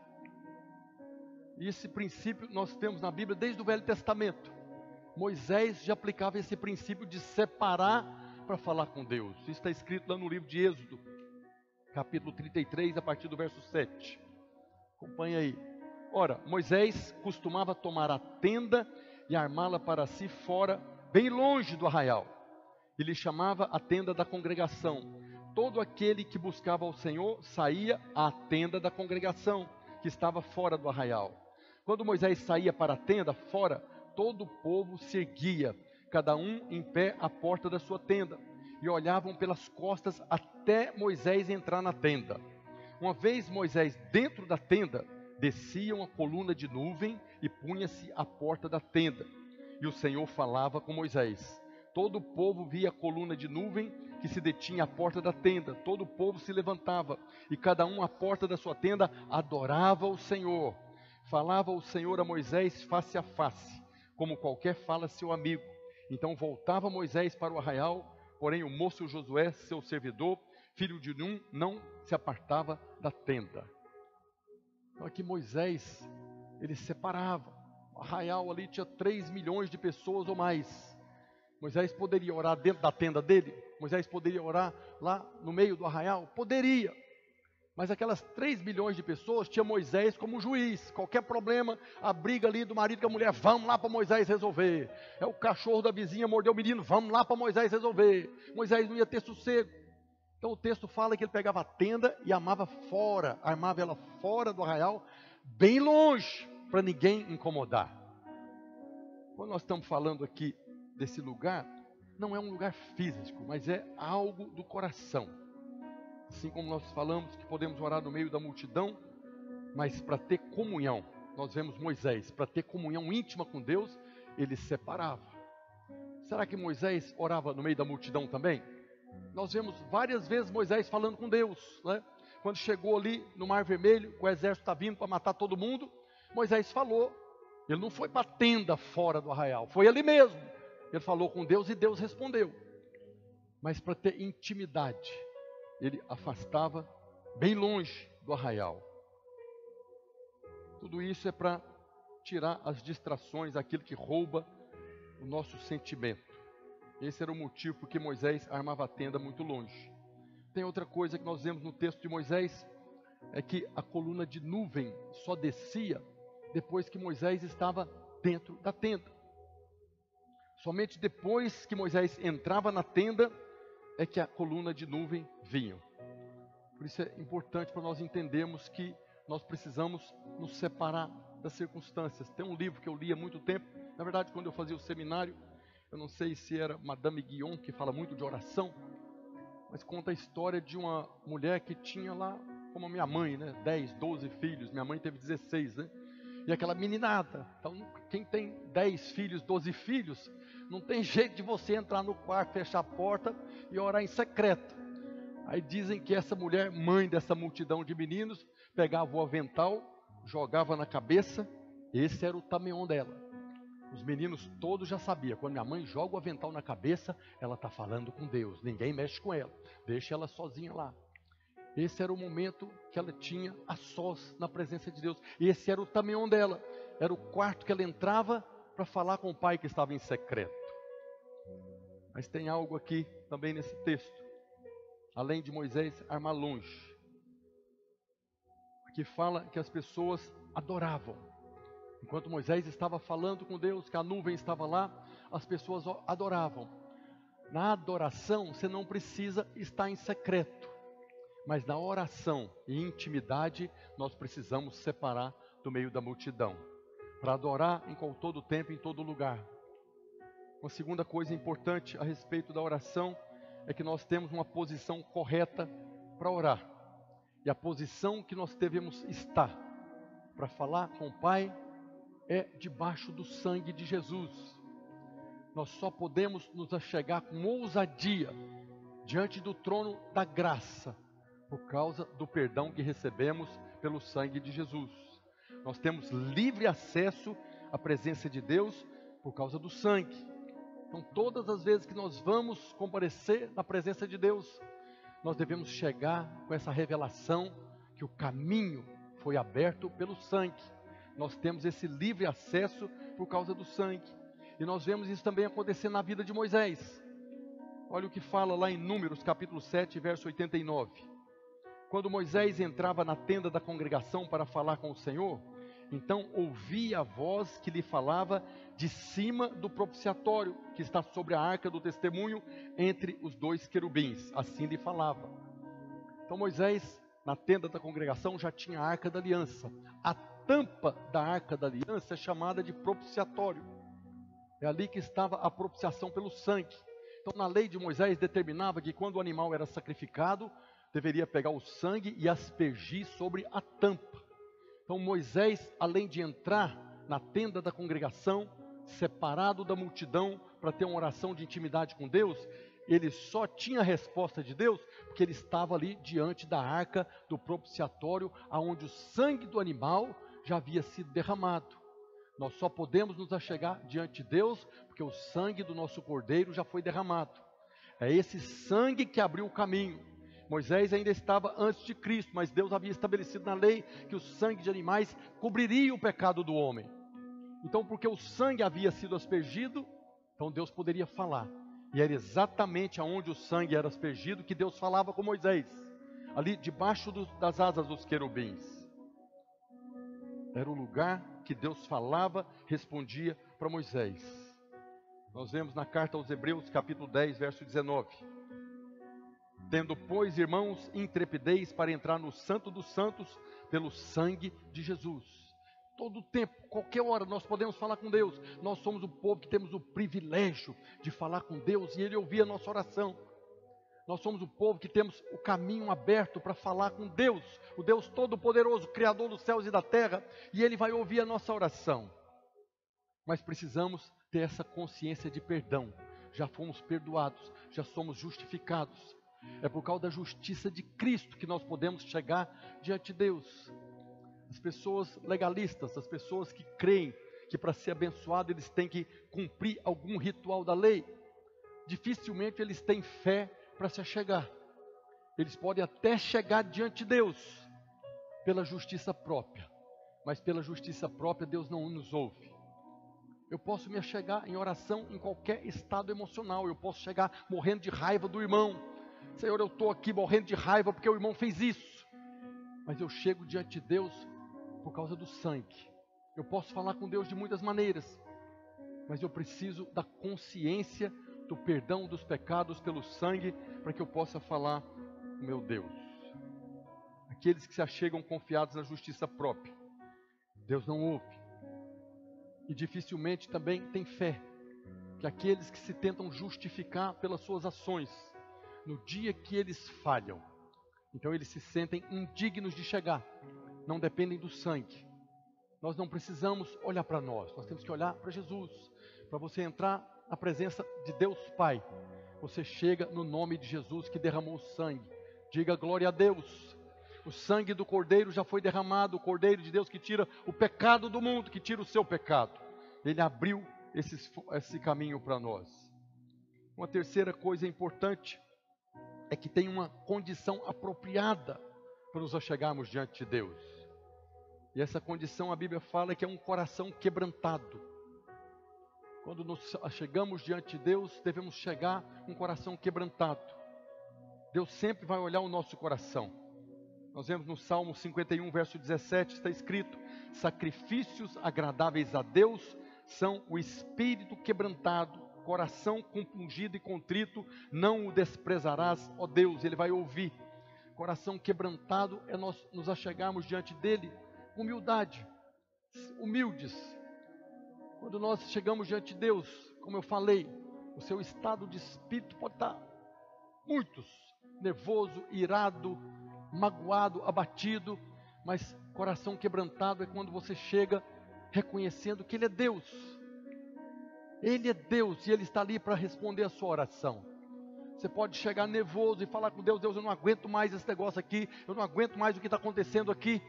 E esse princípio nós temos na Bíblia desde o Velho Testamento. Moisés já aplicava esse princípio de separar para falar com Deus. Isso está escrito lá no livro de Êxodo, capítulo 33, a partir do verso 7. Acompanhe aí. Ora, Moisés costumava tomar a tenda e armá-la para si fora, bem longe do arraial. Ele chamava a tenda da congregação. Todo aquele que buscava ao Senhor saía à tenda da congregação, que estava fora do arraial. Quando Moisés saía para a tenda fora, todo o povo se erguia, cada um em pé à porta da sua tenda, e olhavam pelas costas até Moisés entrar na tenda. Uma vez Moisés dentro da tenda, descia uma coluna de nuvem e punha-se à porta da tenda. E o Senhor falava com Moisés. Todo o povo via a coluna de nuvem que se detinha à porta da tenda. Todo o povo se levantava e cada um à porta da sua tenda adorava o Senhor. Falava o Senhor a Moisés face a face, como qualquer fala a seu amigo. Então voltava Moisés para o arraial, porém o moço Josué, seu servidor, filho de Nun, não se apartava da tenda. Então aqui Moisés, ele separava. O arraial ali tinha 3 milhões de pessoas ou mais. Moisés poderia orar dentro da tenda dele? Moisés poderia orar lá no meio do arraial? Poderia. Mas aquelas 3 milhões de pessoas tinha Moisés como juiz. Qualquer problema, a briga ali do marido com a mulher, vamos lá para Moisés resolver. É o cachorro da vizinha mordeu o menino, vamos lá para Moisés resolver. Moisés não ia ter sossego. Então o texto fala que ele pegava a tenda e armava ela fora do arraial, bem longe, para ninguém incomodar. Quando nós estamos falando aqui desse lugar, não é um lugar físico, mas é algo do coração. Assim como nós falamos que podemos orar no meio da multidão, mas para ter comunhão, nós vemos Moisés, para ter comunhão íntima com Deus, ele separava. Será que Moisés orava no meio da multidão também? Nós vemos várias vezes Moisés falando com Deus, né? Quando chegou ali no Mar Vermelho, o exército está vindo para matar todo mundo, Moisés falou. Ele não foi para a tenda fora do arraial, foi ali mesmo. Ele falou com Deus e Deus respondeu. Mas para ter intimidade, ele afastava bem longe do arraial. Tudo isso é para tirar as distrações, aquilo que rouba o nosso sentimento. Esse era o motivo porque Moisés armava a tenda muito longe. Tem outra coisa que nós vemos no texto de Moisés, é que a coluna de nuvem só descia depois que Moisés estava dentro da tenda. Somente depois que Moisés entrava na tenda, é que a coluna de nuvem vinha. Por isso é importante para nós entendermos que nós precisamos nos separar das circunstâncias. Tem um livro que eu li há muito tempo, na verdade quando eu fazia o seminário, eu não sei se era Madame Guyon, que fala muito de oração, mas conta a história de uma mulher que tinha lá, como a minha mãe, né, 10, 12 filhos, minha mãe teve 16, né? E aquela meninada, então quem tem 10 filhos, 12 filhos, não tem jeito de você entrar no quarto, fechar a porta e orar em secreto. Aí dizem que essa mulher, mãe dessa multidão de meninos, pegava o avental, jogava na cabeça, esse era o tamião dela. Os meninos todos já sabiam, quando minha mãe joga o avental na cabeça, ela está falando com Deus, ninguém mexe com ela, deixa ela sozinha lá. Esse era o momento que ela tinha a sós na presença de Deus. Esse era o tamião dela, era o quarto que ela entrava para falar com o pai que estava em secreto. Mas tem algo aqui também nesse texto, além de Moisés armar longe. Aqui fala que as pessoas adoravam. Enquanto Moisés estava falando com Deus, que a nuvem estava lá, as pessoas adoravam. Na adoração, você não precisa estar em secreto. Mas na oração e intimidade, nós precisamos separar do meio da multidão, para adorar em todo tempo, em todo lugar. Uma segunda coisa importante a respeito da oração é que nós temos uma posição correta para orar. E a posição que nós devemos estar para falar com o Pai é debaixo do sangue de Jesus. Nós só podemos nos achegar com ousadia diante do trono da graça, por causa do perdão que recebemos pelo sangue de Jesus. Nós temos livre acesso à presença de Deus por causa do sangue. Então, todas as vezes que nós vamos comparecer na presença de Deus, nós devemos chegar com essa revelação que o caminho foi aberto pelo sangue. Nós temos esse livre acesso por causa do sangue. E nós vemos isso também acontecer na vida de Moisés. Olha o que fala lá em Números, capítulo 7, verso 89. Quando Moisés entrava na tenda da congregação para falar com o Senhor, então ouvia a voz que lhe falava de cima do propiciatório, que está sobre a arca do testemunho, entre os dois querubins. Assim lhe falava. Então Moisés, na tenda da congregação, já tinha a arca da aliança. A tampa da arca da aliança é chamada de propiciatório. É ali que estava a propiciação pelo sangue. Então, na lei de Moisés determinava que quando o animal era sacrificado, deveria pegar o sangue e aspergir sobre a tampa. Então Moisés, além de entrar na tenda da congregação, separado da multidão para ter uma oração de intimidade com Deus, ele só tinha a resposta de Deus porque ele estava ali diante da arca do propiciatório, aonde o sangue do animal já havia sido derramado. Nós só podemos nos achegar diante de Deus porque o sangue do nosso cordeiro já foi derramado. É esse sangue que abriu o caminho. Moisés ainda estava antes de Cristo, mas Deus havia estabelecido na lei que o sangue de animais cobriria o pecado do homem. Então, porque o sangue havia sido aspergido, então Deus poderia falar. E era exatamente aonde o sangue era aspergido que Deus falava com Moisés, ali debaixo das asas dos querubins. Era o lugar que Deus falava, respondia para Moisés. Nós vemos na carta aos Hebreus, capítulo 10, verso 19. Tendo, pois, irmãos, intrepidez para entrar no Santo dos Santos pelo sangue de Jesus. Todo tempo, qualquer hora, nós podemos falar com Deus. Nós somos o povo que temos o privilégio de falar com Deus e Ele ouvir a nossa oração. Nós somos o povo que temos o caminho aberto para falar com Deus, o Deus Todo-Poderoso, Criador dos céus e da terra, e Ele vai ouvir a nossa oração. Mas precisamos ter essa consciência de perdão. Já fomos perdoados, já somos justificados. É por causa da justiça de Cristo que nós podemos chegar diante de Deus. As pessoas legalistas, as pessoas que creem que para ser abençoado eles têm que cumprir algum ritual da lei, dificilmente eles têm fé para se achegar. Eles podem até chegar diante de Deus pela justiça própria, mas pela justiça própria Deus não nos ouve. Eu posso me achegar em oração em qualquer estado emocional. Eu posso chegar morrendo de raiva do irmão. Senhor, eu estou aqui morrendo de raiva porque o irmão fez isso. Mas eu chego diante de Deus por causa do sangue. Eu posso falar com Deus de muitas maneiras, mas eu preciso da consciência do perdão dos pecados pelo sangue para que eu possa falar com meu Deus. Aqueles que se achegam confiados na justiça própria, Deus não ouve. E dificilmente também tem fé, que aqueles que se tentam justificar pelas suas ações, no dia que eles falham, então eles se sentem indignos de chegar, não dependem do sangue. Nós não precisamos olhar para nós temos que olhar para Jesus. Para você entrar na presença de Deus Pai, você chega no nome de Jesus que derramou o sangue. Diga glória a Deus. O sangue do Cordeiro já foi derramado, o Cordeiro de Deus que tira o pecado do mundo, que tira o seu pecado. Ele abriu esse caminho para nós. Uma terceira coisa importante é que tem uma condição apropriada para nos achegarmos diante de Deus. E essa condição a Bíblia fala que é um coração quebrantado. Quando nos chegamos diante de Deus, devemos chegar com um coração quebrantado. Deus sempre vai olhar o nosso coração. Nós vemos no Salmo 51, verso 17, está escrito: sacrifícios agradáveis a Deus são o espírito quebrantado, coração compungido e contrito, não o desprezarás, ó Deus. Ele vai ouvir. Coração quebrantado é nós nos achegarmos diante dele com humildade, humildes. Quando nós chegamos diante de Deus, como eu falei, o seu estado de espírito pode estar muitos, nervoso, irado, magoado, abatido, mas coração quebrantado é quando você chega reconhecendo que Ele é Deus. Ele é Deus e Ele está ali para responder a sua oração. Você pode chegar nervoso e falar com Deus: Deus, eu não aguento mais esse negócio aqui, eu não aguento mais o que está acontecendo aqui,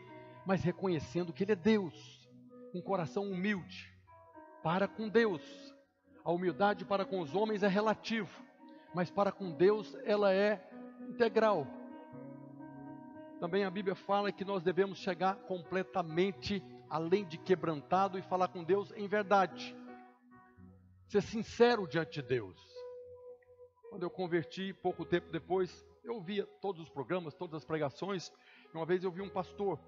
mas reconhecendo que Ele é Deus, um coração humilde, para com Deus. A humildade para com os homens é relativo, mas para com Deus ela é integral. Também a Bíblia fala que nós devemos chegar completamente além de quebrantado e falar com Deus em verdade. Ser sincero diante de Deus. Quando eu converti, pouco tempo depois, eu ouvia todos os programas, todas as pregações. E uma vez eu vi um pastor,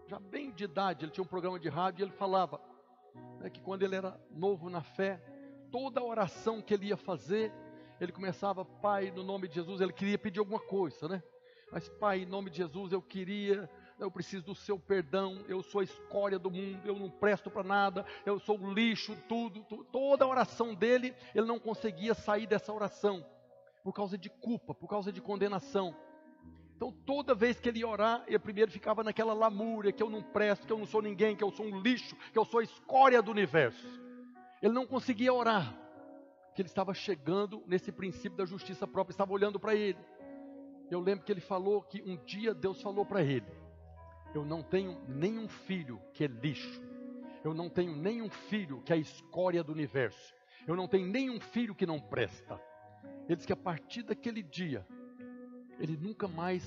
já bem de idade, ele tinha um programa de rádio e ele falava que quando ele era novo na fé, toda a oração que ele ia fazer, ele começava: Pai, no nome de Jesus. Ele queria pedir alguma coisa, né? Mas Pai, em nome de Jesus, eu preciso do seu perdão, eu sou a escória do mundo, eu não presto para nada, eu sou o lixo, tudo. Toda a oração dele, ele não conseguia sair dessa oração, por causa de culpa, por causa de condenação. Então toda vez que ele ia orar, ele primeiro ficava naquela lamúria, que eu não presto, que eu não sou ninguém, que eu sou um lixo, que eu sou a escória do universo. Ele não conseguia orar, porque ele estava chegando nesse princípio da justiça própria, estava olhando para ele. Eu lembro que ele falou que um dia Deus falou para ele: eu não tenho nenhum filho que é lixo, eu não tenho nenhum filho que é a escória do universo, eu não tenho nenhum filho que não presta. Ele disse que a partir daquele dia, ele nunca mais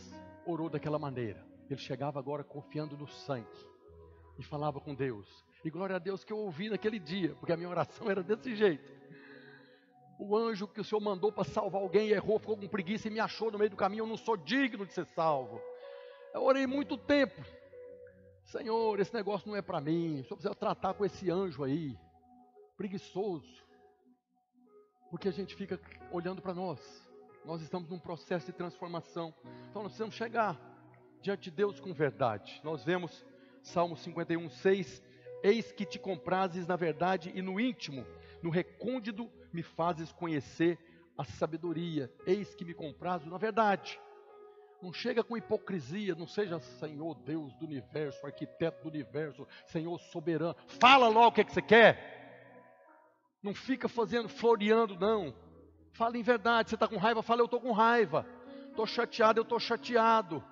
orou daquela maneira. Ele chegava agora confiando no sangue e falava com Deus. E glória a Deus que eu ouvi naquele dia, porque a minha oração era desse jeito. O anjo que o Senhor mandou para salvar alguém errou, ficou com preguiça e me achou no meio do caminho. Eu não sou digno de ser salvo. Eu orei muito tempo: Senhor, esse negócio não é para mim, o Senhor precisa tratar com esse anjo aí, preguiçoso. Porque a gente fica olhando para nós. Nós estamos num processo de transformação. Então nós precisamos chegar diante de Deus com verdade. Nós vemos Salmo 51, 6: Eis que te comprases na verdade e no íntimo, no recôndito me fazes conhecer a sabedoria. Eis que me comprases na verdade. Não chega com hipocrisia, não seja Senhor Deus do universo, arquiteto do universo, Senhor soberano. Fala logo o que você quer. Não fica floreando, não. Fala em verdade. Você está com raiva? Fala: eu estou com raiva. Estou chateado? Eu estou chateado.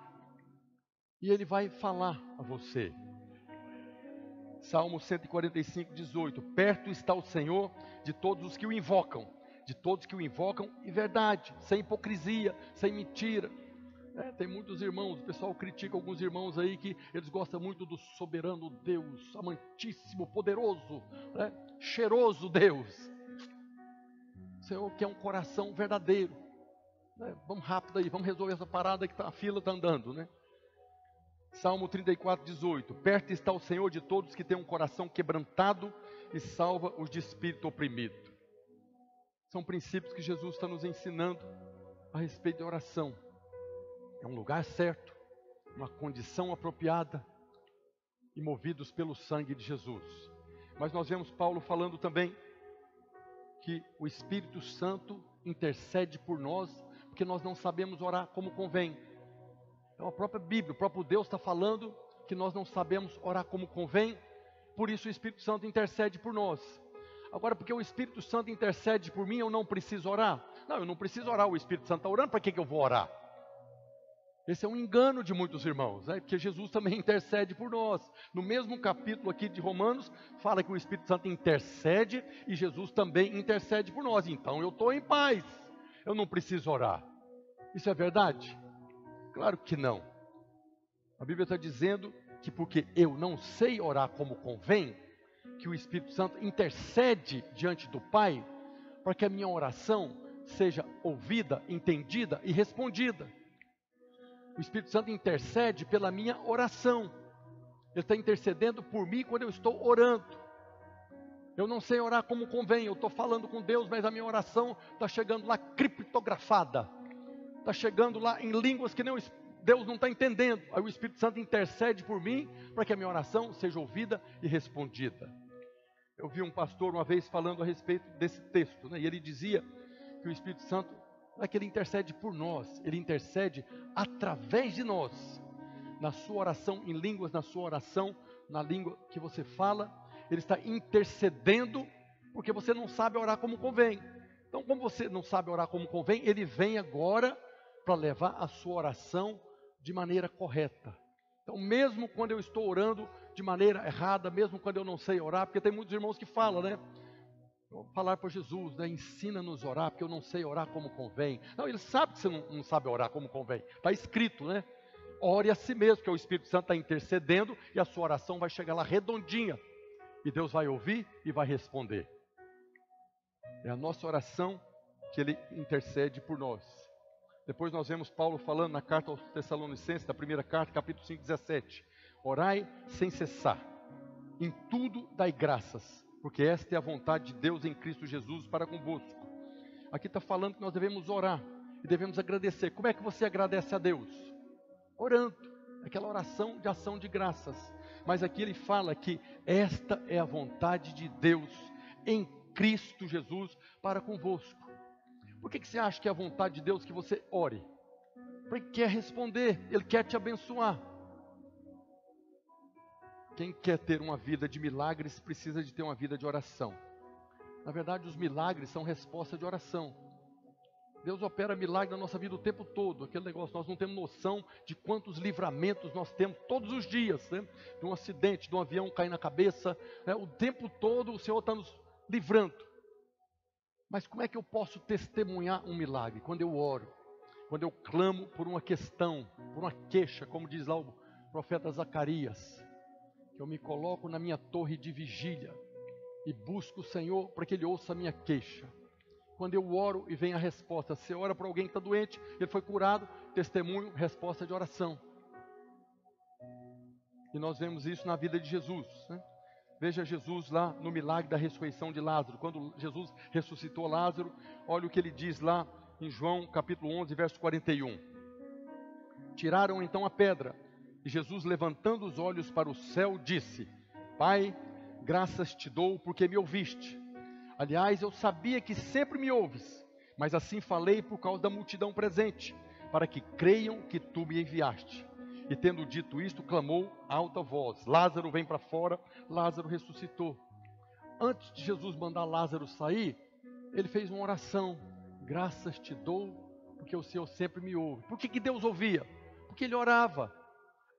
E Ele vai falar a você. Salmo 145, 18: Perto está o Senhor de todos os que o invocam. De todos que o invocam em verdade, sem hipocrisia, sem mentira. Tem muitos irmãos, o pessoal critica alguns irmãos aí que eles gostam muito do soberano Deus, amantíssimo, poderoso, cheiroso Deus. O Senhor quer um coração verdadeiro. Vamos rápido aí, vamos resolver essa parada que a fila está andando, né? Salmo 34, 18: Perto está o Senhor de todos que têm um coração quebrantado e salva os de espírito oprimido. São princípios que Jesus está nos ensinando a respeito da oração. É um lugar certo, uma condição apropriada e movidos pelo sangue de Jesus. Mas nós vemos Paulo falando também que o Espírito Santo intercede por nós, porque nós não sabemos orar como convém. Então a própria Bíblia, o próprio Deus está falando que nós não sabemos orar como convém, por isso o Espírito Santo intercede por nós. Agora, porque o Espírito Santo intercede por mim, eu não preciso orar? Não, eu não preciso orar, o Espírito Santo está orando, para que eu vou orar? Esse é um engano de muitos irmãos, porque Jesus também intercede por nós. No mesmo capítulo aqui de Romanos, fala que o Espírito Santo intercede e Jesus também intercede por nós. Então eu estou em paz, eu não preciso orar. Isso é verdade? Claro que não. A Bíblia está dizendo que porque eu não sei orar como convém, que o Espírito Santo intercede diante do Pai, para que a minha oração seja ouvida, entendida e respondida. O Espírito Santo intercede pela minha oração. Ele está intercedendo por mim quando eu estou orando. Eu não sei orar como convém, eu estou falando com Deus, mas a minha oração está chegando lá criptografada. Está chegando lá em línguas que nem Deus não está entendendo. Aí o Espírito Santo intercede por mim para que a minha oração seja ouvida e respondida. Eu vi um pastor uma vez falando a respeito desse texto, né? E ele dizia que o Espírito Santo não é que ele intercede por nós, ele intercede através de nós. Na sua oração em línguas, na sua oração, na língua que você fala, ele está intercedendo, porque você não sabe orar como convém. Então, como você não sabe orar como convém, ele vem agora para levar a sua oração de maneira correta. Então, mesmo quando eu estou orando de maneira errada, mesmo quando eu não sei orar, porque tem muitos irmãos que falam, né? Vou falar para Jesus, né? Ensina-nos a orar, porque eu não sei orar como convém. Não, ele sabe que você não sabe orar como convém. Está escrito, né? Ore a si mesmo, que o Espírito Santo está intercedendo e a sua oração vai chegar lá redondinha. E Deus vai ouvir e vai responder. É a nossa oração que Ele intercede por nós. Depois nós vemos Paulo falando na carta aos Tessalonicenses, da primeira carta, capítulo 5, 17. Orai sem cessar, em tudo dai graças, porque esta é a vontade de Deus em Cristo Jesus para convosco. Aqui está falando que nós devemos orar e devemos agradecer. Como é que você agradece a Deus? Orando, aquela oração de ação de graças. Mas aqui ele fala que esta é a vontade de Deus em Cristo Jesus para convosco. Por que você acha que é a vontade de Deus que você ore? Porque Ele quer responder, Ele quer te abençoar. Quem quer ter uma vida de milagres precisa de ter uma vida de oração. Na verdade, os milagres são resposta de oração. Deus opera milagre na nossa vida o tempo todo. Aquele negócio, nós não temos noção de quantos livramentos nós temos todos os dias, né? De um acidente, de um avião cair na cabeça, né? O tempo todo o Senhor está nos livrando. Mas como é que eu posso testemunhar um milagre? Quando eu oro, quando eu clamo por uma questão, por uma queixa, como diz lá o profeta Zacarias, que eu me coloco na minha torre de vigília e busco o Senhor para que Ele ouça a minha queixa. Quando eu oro e vem a resposta, você ora para alguém que está doente, ele foi curado, testemunho, resposta de oração. E nós vemos isso na vida de Jesus, né? Veja Jesus lá no milagre da ressurreição de Lázaro. Quando Jesus ressuscitou Lázaro, olha o que ele diz lá em João capítulo 11, verso 41. Tiraram então a pedra, e Jesus, levantando os olhos para o céu, disse: Pai, graças te dou porque me ouviste. Aliás, eu sabia que sempre me ouves, mas assim falei por causa da multidão presente, para que creiam que tu me enviaste. E tendo dito isto, clamou alta voz: Lázaro, vem para fora. Lázaro ressuscitou. Antes de Jesus mandar Lázaro sair, ele fez uma oração: graças te dou, porque o Senhor sempre me ouve. Por que Deus ouvia? Porque ele orava.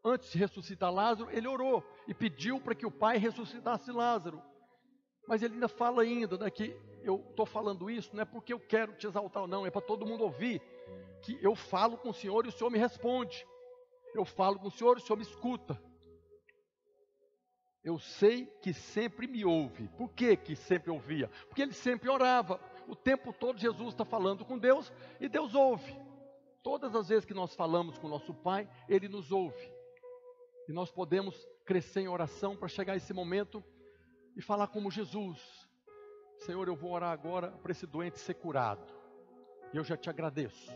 Antes de ressuscitar Lázaro, ele orou e pediu para que o Pai ressuscitasse Lázaro. Mas ele ainda fala ainda, né, que eu estou falando isso, não é porque eu quero te exaltar, não, é para todo mundo ouvir, que eu falo com o Senhor e o Senhor me responde. Eu falo com o Senhor e o Senhor me escuta. Eu sei que sempre me ouve. Por que sempre ouvia? Porque ele sempre orava. O tempo todo Jesus está falando com Deus e Deus ouve. Todas as vezes que nós falamos com o nosso Pai, Ele nos ouve. E nós podemos crescer em oração para chegar a esse momento e falar como Jesus: Senhor, eu vou orar agora para esse doente ser curado. E eu já te agradeço.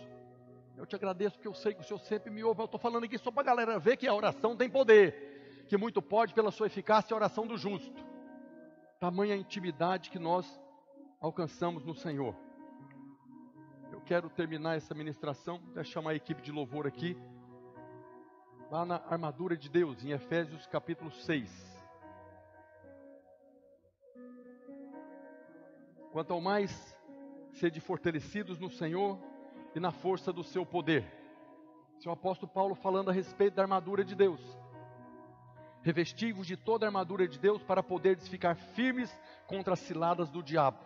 Eu te agradeço porque eu sei que o Senhor sempre me ouve. Eu estou falando aqui só para a galera ver que a oração tem poder. Que muito pode pela sua eficácia a oração do justo. Tamanha intimidade que nós alcançamos no Senhor. Eu quero terminar essa ministração, vou chamar a equipe de louvor aqui. Lá na armadura de Deus, em Efésios capítulo 6. Quanto ao mais, sede fortalecidos no Senhor e na força do seu poder. Esse é o apóstolo Paulo falando a respeito da armadura de Deus. Revesti-vos de toda a armadura de Deus para poderes ficar firmes contra as ciladas do diabo.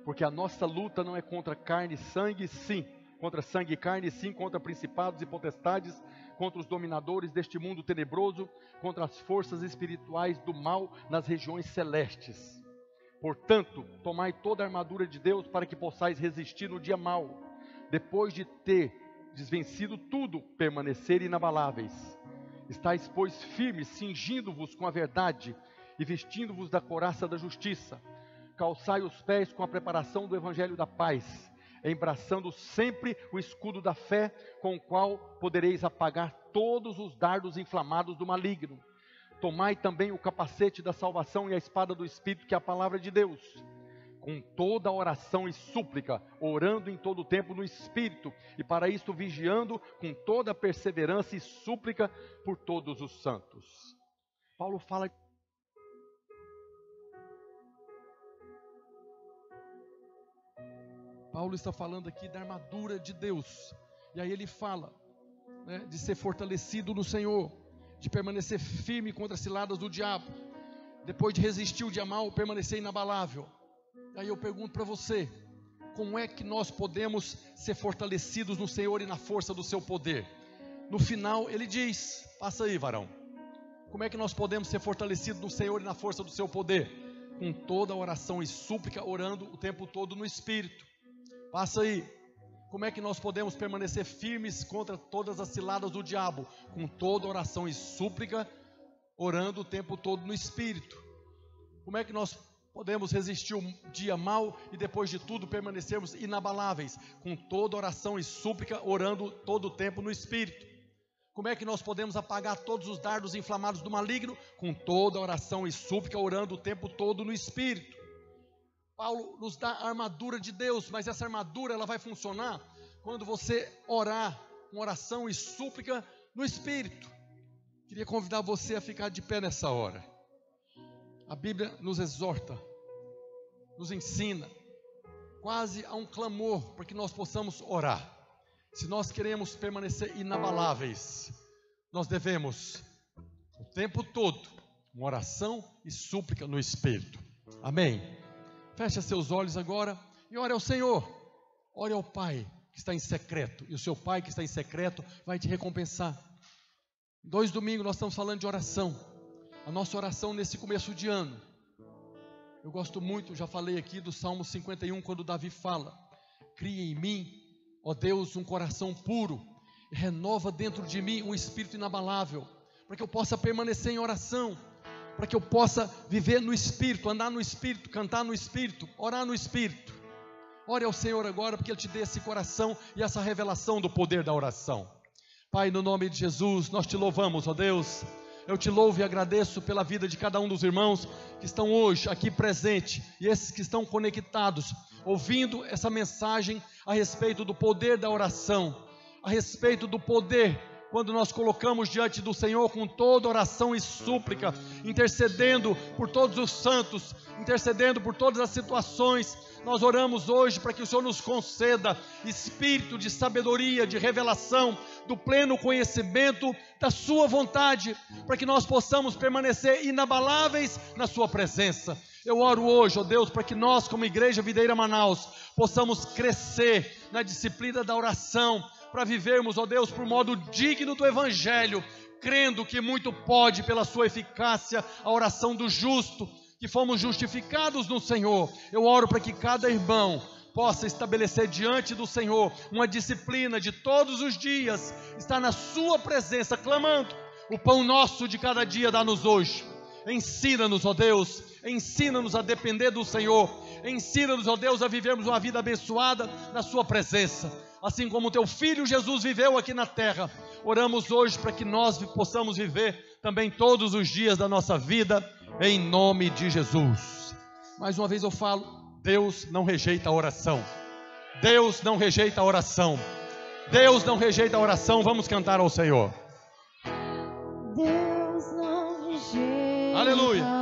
Porque a nossa luta não é contra carne e sangue, sim, contra sangue e carne, sim, contra principados e potestades, contra os dominadores deste mundo tenebroso, contra as forças espirituais do mal nas regiões celestes. Portanto, tomai toda a armadura de Deus para que possais resistir no dia mau. Depois de ter desvencido tudo, permanecer inabaláveis. Estais, pois, firmes, cingindo-vos com a verdade e vestindo-vos da couraça da justiça. Calçai os pés com a preparação do evangelho da paz. embraçando sempre o escudo da fé, com o qual podereis apagar todos os dardos inflamados do maligno. Tomai também o capacete da salvação e a espada do Espírito, que é a palavra de Deus, com toda oração e súplica, orando em todo o tempo no Espírito, e para isto vigiando com toda perseverança e súplica por todos os santos. Paulo fala... Paulo está falando aqui da armadura de Deus, e aí ele fala, né, de ser fortalecido no Senhor, de permanecer firme contra as ciladas do diabo, depois de resistir o dia mal, permanecer inabalável. Aí eu pergunto para você, como é que nós podemos ser fortalecidos no Senhor e na força do seu poder? No final ele diz, passa aí varão, como é que nós podemos ser fortalecidos no Senhor e na força do seu poder? Com toda oração e súplica, orando o tempo todo no Espírito. Passa aí, como é que nós podemos permanecer firmes contra todas as ciladas do diabo? Com toda oração e súplica, orando o tempo todo no Espírito. Como é que nós podemos resistir o dia mau e depois de tudo permanecermos inabaláveis? Com toda oração e súplica, orando todo o tempo no Espírito. Como é que nós podemos apagar todos os dardos inflamados do maligno? Com toda oração e súplica, orando o tempo todo no Espírito. Paulo nos dá a armadura de Deus, mas essa armadura ela vai funcionar quando você orar com oração e súplica no Espírito. Queria convidar você a ficar de pé nessa hora. A Bíblia nos exorta, nos ensina, quase a um clamor para que nós possamos orar. Se nós queremos permanecer inabaláveis, nós devemos, o tempo todo, uma oração e súplica no Espírito. Amém? Feche seus olhos agora e ore ao Senhor. Ore ao Pai que está em secreto, e o seu Pai que está em secreto vai te recompensar. 2 domingos nós estamos falando de oração. A nossa oração nesse começo de ano. Eu gosto muito, já falei aqui do Salmo 51, quando Davi fala: cria em mim, ó Deus, um coração puro, e renova dentro de mim um espírito inabalável, para que eu possa permanecer em oração, para que eu possa viver no Espírito, andar no Espírito, cantar no Espírito, orar no Espírito. Ore ao Senhor agora, porque Ele te dê esse coração e essa revelação do poder da oração. Pai, no nome de Jesus, nós te louvamos, ó Deus. Eu te louvo e agradeço pela vida de cada um dos irmãos que estão hoje aqui presentes, e esses que estão conectados, ouvindo essa mensagem a respeito do poder da oração, a respeito do poder quando nós colocamos diante do Senhor com toda oração e súplica, intercedendo por todos os santos, intercedendo por todas as situações. Nós oramos hoje para que o Senhor nos conceda espírito de sabedoria, de revelação, do pleno conhecimento da sua vontade, para que nós possamos permanecer inabaláveis na sua presença. Eu oro hoje, ó Deus, para que nós, como Igreja Videira Manaus, possamos crescer na disciplina da oração, para vivermos, ó Deus, por modo digno do Evangelho, crendo que muito pode, pela sua eficácia, a oração do justo, que fomos justificados no Senhor. Eu oro para que cada irmão possa estabelecer diante do Senhor uma disciplina de todos os dias, estar na sua presença, clamando: o pão nosso de cada dia dá-nos hoje. Ensina-nos, ó Deus, ensina-nos a depender do Senhor, ensina-nos, ó Deus, a vivermos uma vida abençoada na sua presença, assim como o teu Filho Jesus viveu aqui na terra. Oramos hoje para que nós possamos viver também todos os dias da nossa vida, em nome de Jesus. Mais uma vez eu falo, Deus não rejeita a oração. Deus não rejeita a oração. Deus não rejeita a oração. Vamos cantar ao Senhor. Deus não rejeita. Aleluia.